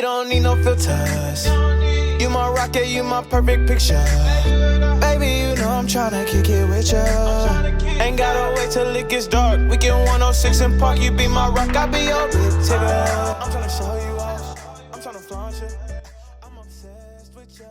You don't need no filters. You my rocket, you my perfect picture. Baby, you know I'm tryna kick it with ya. Ain't gotta wait till it gets dark. We get 106 and park. You be my rock, I be your big ticket. I'm tryna show you off. I'm tryna flaunt you. I'm obsessed with ya.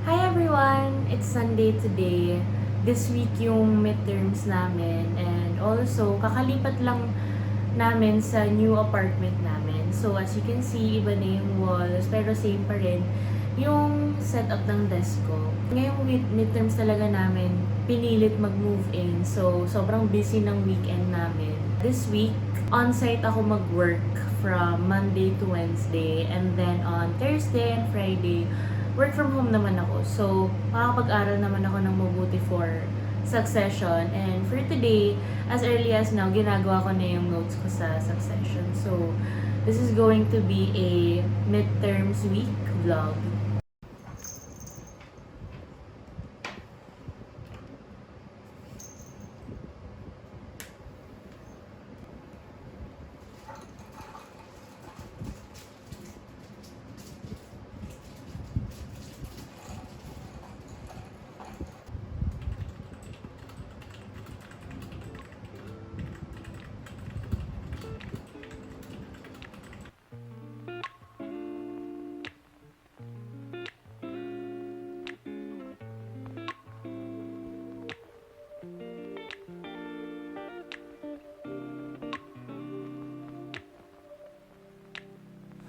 Hi everyone! It's Sunday today. This week yung midterms namin and also kakalipat lang namin sa new apartment namin. So as you can see, iba na yung walls pero same pa rin yung setup ng desk ko. Ngayong midterms talaga namin pinilit mag-move in. So sobrang busy ng weekend namin. This week, on-site ako mag-work from Monday to Wednesday and then on Thursday and Friday, work from home naman ako. So, makakapag-aral naman ako ng mabuti for succession. And for today, as early as now, ginagawa ko na yung notes ko sa succession. So, this is going to be a midterms week vlog.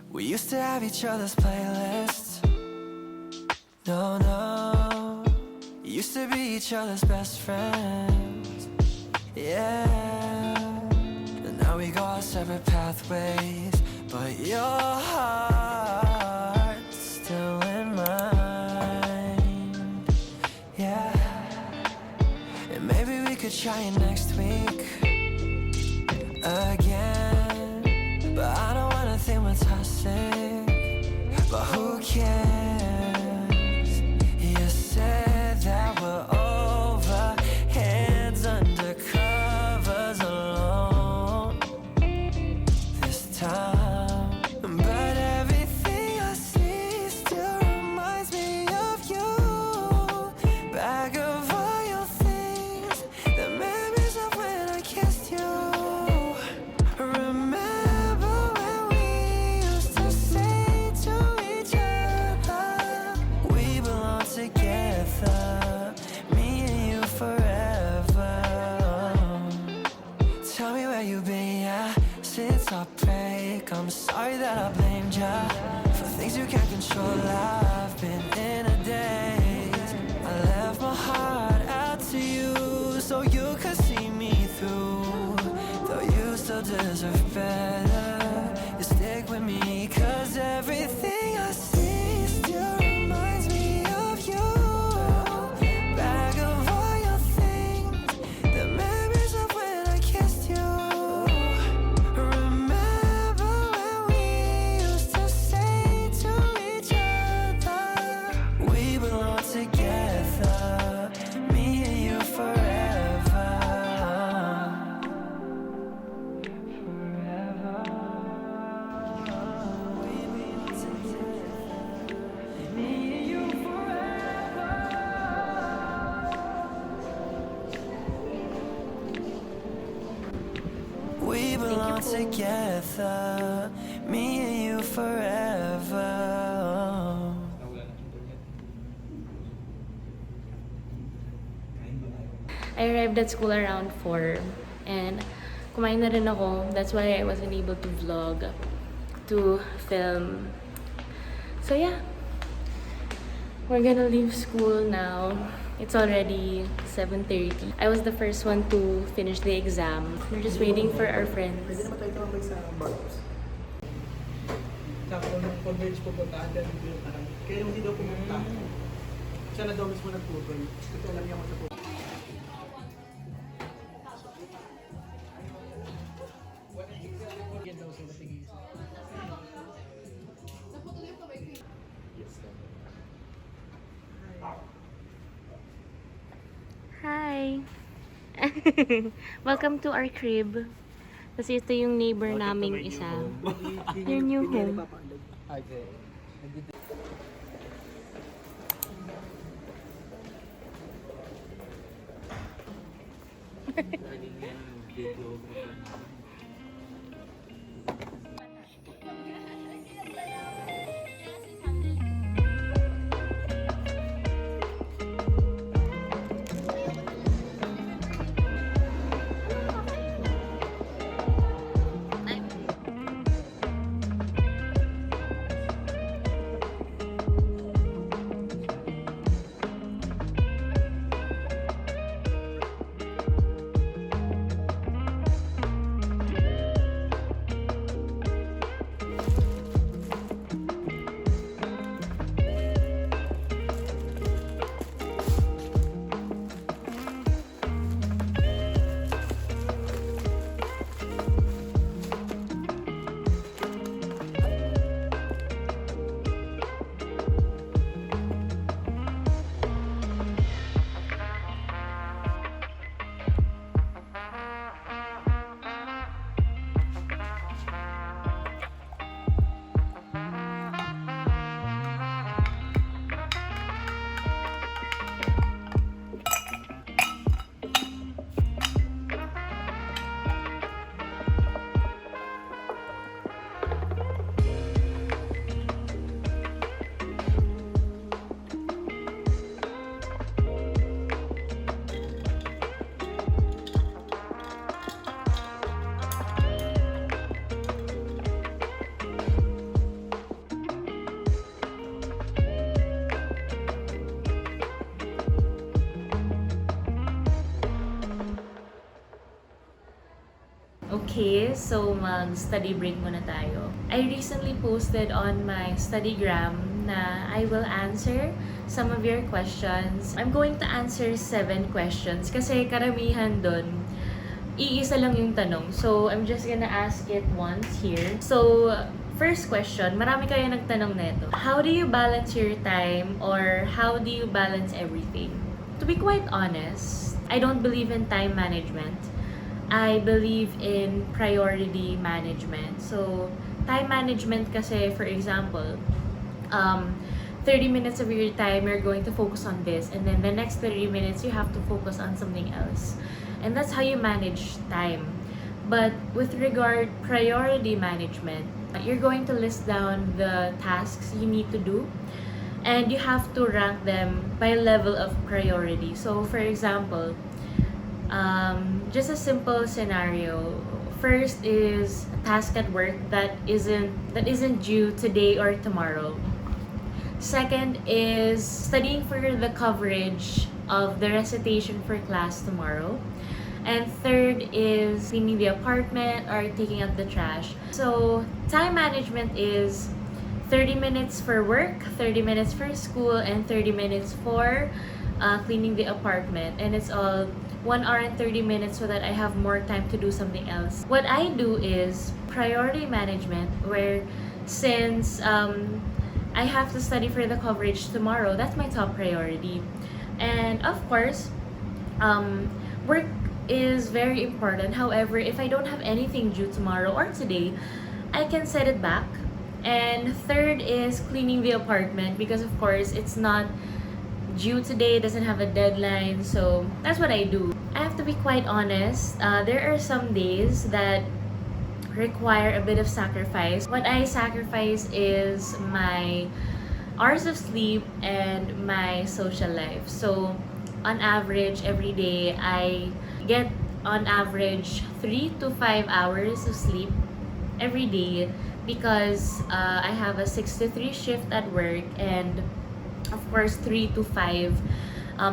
We used to have each other's playlists. No, no. Used to be each other's best friends. Yeah. And now we go our separate pathways. But your heart's still in mine. Yeah. And maybe we could try it next week again. But I don't wanna think we're toxic. But who cares? You said that we're over, hands under covers alone this time. But everything I see still reminds me of you. Back of all your things, the memories of when I kissed you. I'm sorry that I blamed ya for things you can't control. I've been in a daze. I left my heart out to you so you could see me through. Though you still deserve better, you stick with me, cause everything I see still reminds me of you. Back of all your things, the memories of when I kissed you. Together, me and you forever. I arrived at school around 4 and kumain na rin ako. That's why I wasn't able to vlog to film. So yeah, we're gonna leave school now. It's already 7:30. I was the first one to finish the exam. We're just waiting for our friends. Pwede naman tayo tumambay sa bars. Tapos nung converge pupuntahan dyan yung parang, kaya nung hindi daw pumunta, siya na daw mismo nagputol. Ito alam niya ako sa putol. Yan daw sila tigil. Hi! Welcome to our crib. Kasi ito yung neighbor naming isa. Your new home. Okay. Okay, so mag-study break muna tayo. I recently posted on my Studygram na I will answer some of your questions. I'm going to answer 7 questions kasi karamihan dun, iisa lang yung tanong. So, I'm just gonna ask it once here. So, first question, marami kayo nagtanong neto. How do you balance your time or how do you balance everything? To be quite honest, I don't believe in time management. I believe in priority management. So, time management kasi, for example, 30 minutes of your time, you're going to focus on this. And then the next 30 minutes, you have to focus on something else. And that's how you manage time. But with regard priority management, you're going to list down the tasks you need to do. And you have to rank them by level of priority. So, for example, just a simple scenario. First is a task at work that isn't due today or tomorrow. Second is studying for the coverage of the recitation for class tomorrow. And third is cleaning the apartment or taking out the trash. So time management is 30 minutes for work, 30 minutes for school, and 30 minutes for cleaning the apartment. And it's all 1 hour and 30 minutes so that I have more time to do something else. What I do is priority management, where since I have to study for the coverage tomorrow, that's my top priority. And of course, work is very important. However, if I don't have anything due tomorrow or today, I can set it back. And third is cleaning the apartment because of course it's not due today, doesn't have a deadline, so that's what I do. I have to be quite honest, there are some days that require a bit of sacrifice. What I sacrifice is my hours of sleep and my social life. So on average, every day I get on average 3 to 5 hours of sleep every day because I have a 6 to 3 shift at work, and of course 3 to 5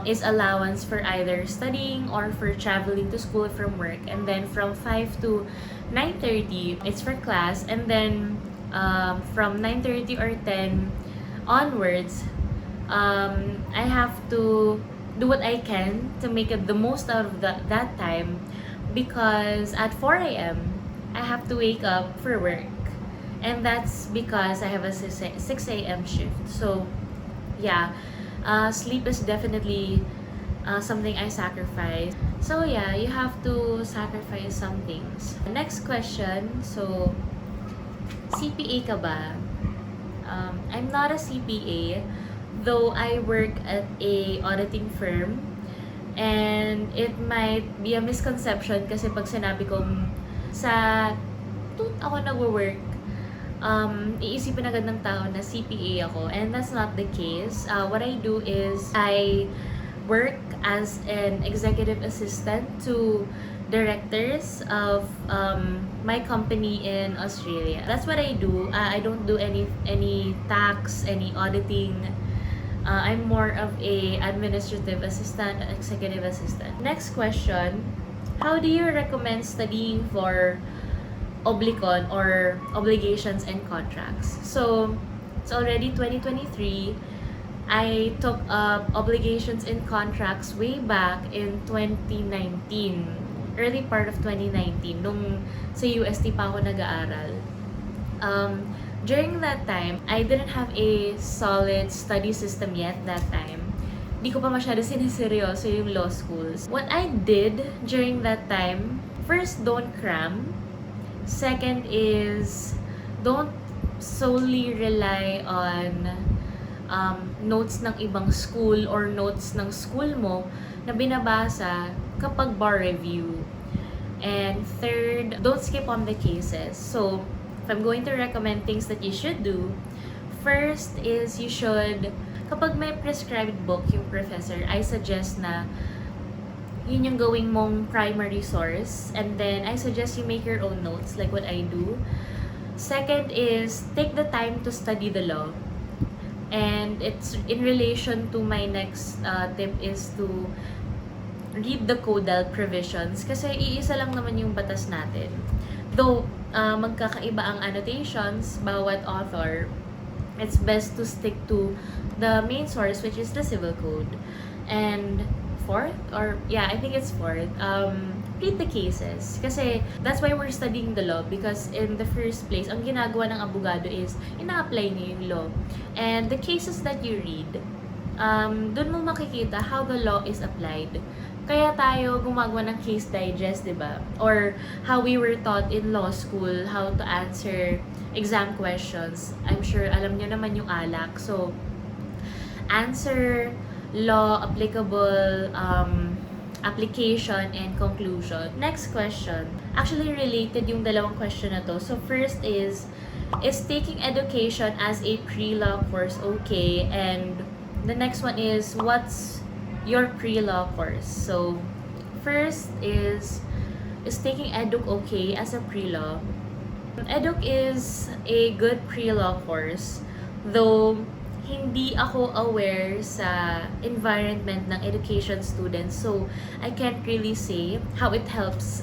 is allowance for either studying or for traveling to school from work, and then from 5 to 9:30 it's for class, and then from 9:30 or 10 onwards I have to do what I can to make it the most out of that time, because at 4 a.m. I have to wake up for work, and that's because I have a 6 a.m. shift. So yeah, sleep is definitely something I sacrifice. So yeah, you have to sacrifice some things. Next question. So, CPA ka ba? I'm not a CPA, though I work at a auditing firm, and it might be a misconception kasi pag sinabi kong sa tut ako nagwo-work, iisipin agad ng tao na CPA ako, and that's not the case. What I do is I work as an executive assistant to directors of my company in Australia. That's what I do. I don't do any tax, any auditing. I'm more of a administrative assistant, executive assistant. Next question: how do you recommend studying for oblicon or obligations and contracts? So it's already 2023. I took up obligations and contracts way back in 2019. Early part of 2019, nung sa UST pa ako nag-aaral. During that time, I didn't have a solid study system yet that time. Di ko pa masyado siniseryoso yung law schools. What I did during that time, first, don't cram. Second is, don't solely rely on notes ng ibang school or notes ng school mo na binabasa kapag bar review. And third, don't skip on the cases. So, if I'm going to recommend things that you should do, first is you should, kapag may prescribed book yung professor, I suggest na yun yung gawing mong primary source, and then I suggest you make your own notes like what I do. Second is, take the time to study the law. And it's in relation to my next tip is to read the codal provisions, kasi iisa lang naman yung batas natin. Though magkakaiba ang annotations bawat author, it's best to stick to the main source, which is the civil code. And fourth, or yeah, I think it's fourth, read the cases. Kasi that's why we're studying the law, because in the first place, ang ginagawa ng abogado is ina-apply niya yung law. And the cases that you read, dun mo makikita how the law is applied. Kaya tayo gumagawa ng case digest, di ba? Or how we were taught in law school how to answer exam questions. I'm sure alam nyo naman yung alak. So, answer, law, applicable, application, and conclusion. Next question. Actually, related yung dalawang question na to. So, first is taking education as a pre-law course okay? And the next one is, what's your pre-law course? So, first is taking eduk okay as a pre-law? Eduk is a good pre-law course, though hindi ako aware sa environment ng education students, so I can't really say how it helps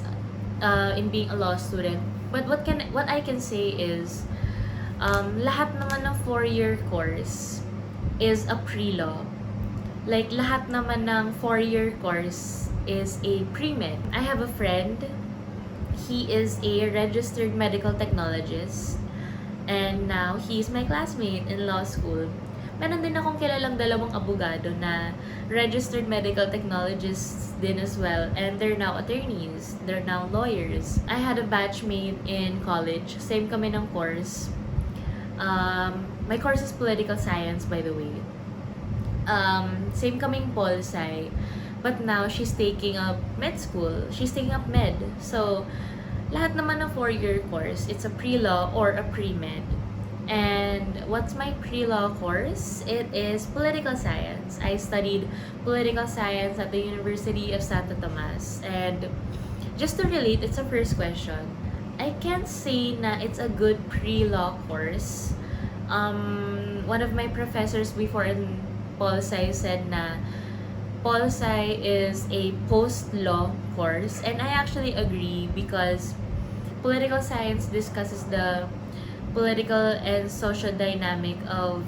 in being a law student. But what I can say is, lahat naman ng 4-year course is a pre-law. Like, lahat naman ng 4-year course is a pre-med. I have a friend, he is a registered medical technologist, and now he's my classmate in law school. Meron din akong kilalang dalawang abogado na registered medical technologists din as well, and they're now attorneys, they're now lawyers. I had a batchmate in college, same kami ng course. My course is political science, by the way. Same kaming pol-sci, but now she's taking up med school. She's taking up med. So, lahat naman ng 4-year course, it's a pre-law or a pre-med. And what's my pre-law course? It is political science. I studied political science at the University of Santo Tomas. And just to relate, it's a first question. I can't say na it's a good pre-law course. One of my professors before in Pol Sci said na Pol Sci is a post-law course, and I actually agree because political science discusses the political and social dynamic of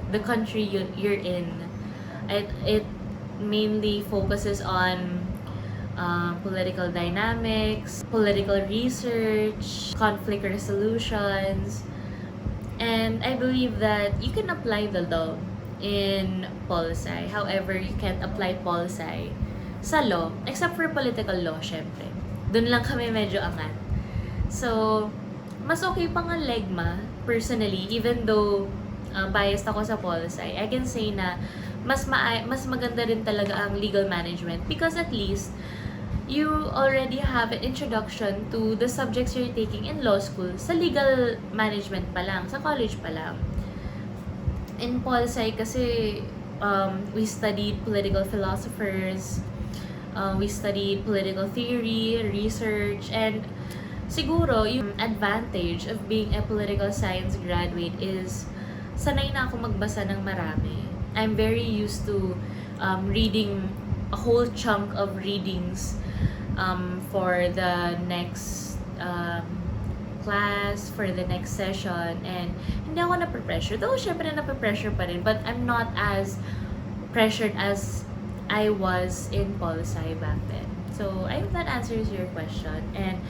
the country you're in. It mainly focuses on political dynamics, political research, conflict resolutions, and I believe that you can apply the law in pol-sci. However, you can't apply pol-sci sa law, except for political law, syempre. Doon lang kami medyo angat. So, mas okay pa nga legma, personally, even though biased ako sa pol-sci, I can say na mas maganda rin talaga ang legal management because at least you already have an introduction to the subjects you're taking in law school sa legal management pa lang, sa college pa lang. In pol-sci kasi we studied political philosophers, we studied political theory, research, and siguro yung advantage of being a political science graduate is sanay na ako magbasa ng marami. I'm very used to reading a whole chunk of readings for the next class, for the next session, and hindi ako nape-pressure. Though, syempre nape-pressure pa rin, but I'm not as pressured as I was in pol-sci back then. So, I hope that answers your question. And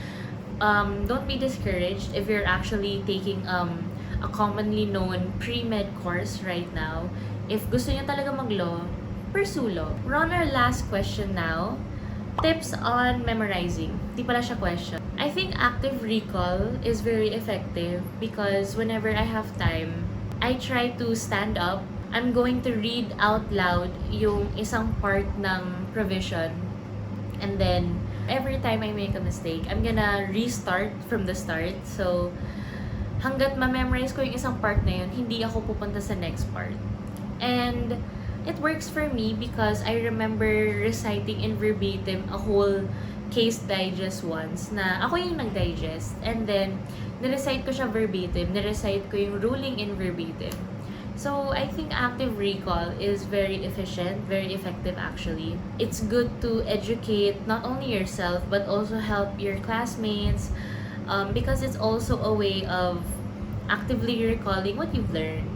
don't be discouraged if you're actually taking a commonly known pre-med course right now. If gusto niyo talaga mag-law, pursue law. We're on our last question now. Tips on memorizing. Di pala siya question. I think active recall is very effective because whenever I have time, I try to stand up. I'm going to read out loud yung isang part ng provision. And then, every time I make a mistake, I'm gonna restart from the start. So, hanggat ma-memorize ko yung isang part na yun, hindi ako pupunta sa next part. And it works for me because I remember reciting in verbatim a whole case digest once na ako yung nag-digest. And then, nirecite ko siya verbatim. Nirecite ko yung ruling in verbatim. So, I think active recall is very efficient, very effective actually. It's good to educate not only yourself but also help your classmates because it's also a way of actively recalling what you've learned.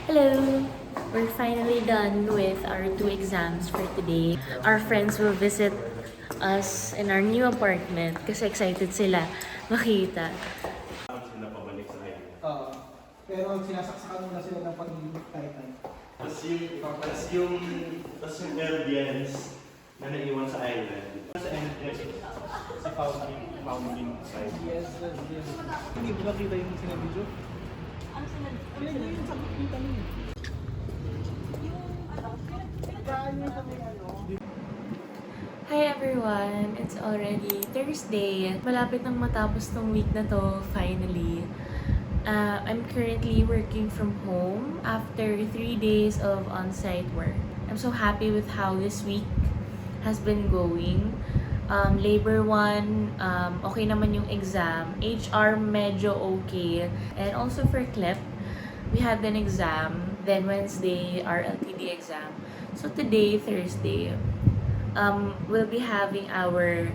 Hello! We're finally done with our 2 exams for today. Our friends will visit us in our new apartment kasi excited sila makita. Pero sinasaksakan muna sila ng pag-titan. Tapos yung Airbnbs na naiwan sa island. Sa entrance, si Founding side. Yes. Hindi mo nakita yung sinabidyo? Ano yung sagot yung tanong? Hi everyone! It's already Thursday. Malapit nang matapos tong week na to, finally. I'm currently working from home after 3 days of on-site work. I'm so happy with how this week has been going. Labor 1, okay naman yung exam. HR medyo okay. And also for CLEP, we had an exam. Then Wednesday, our LTD exam. So today, Thursday, we'll be having our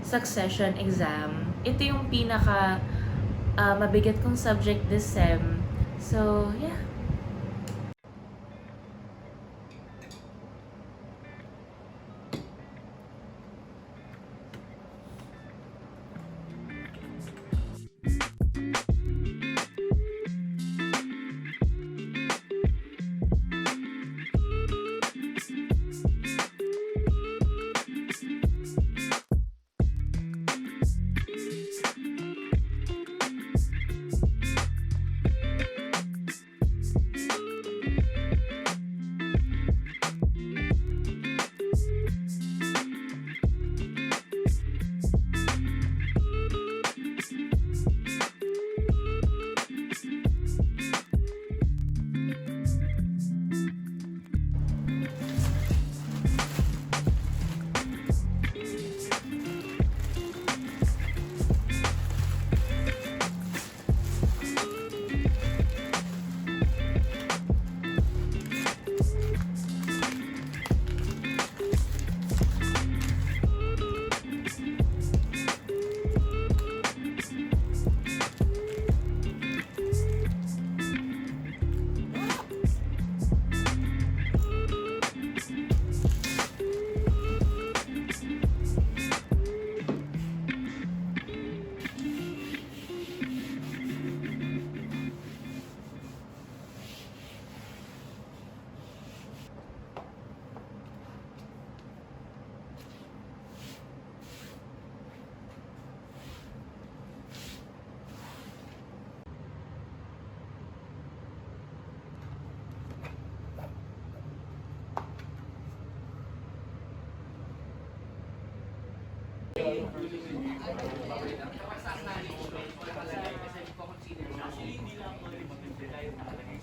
succession exam. Ito yung pinaka mabigat kong subject this sem. So, yeah. Actually, hindi lang ako rin mag-rely yung nakalagay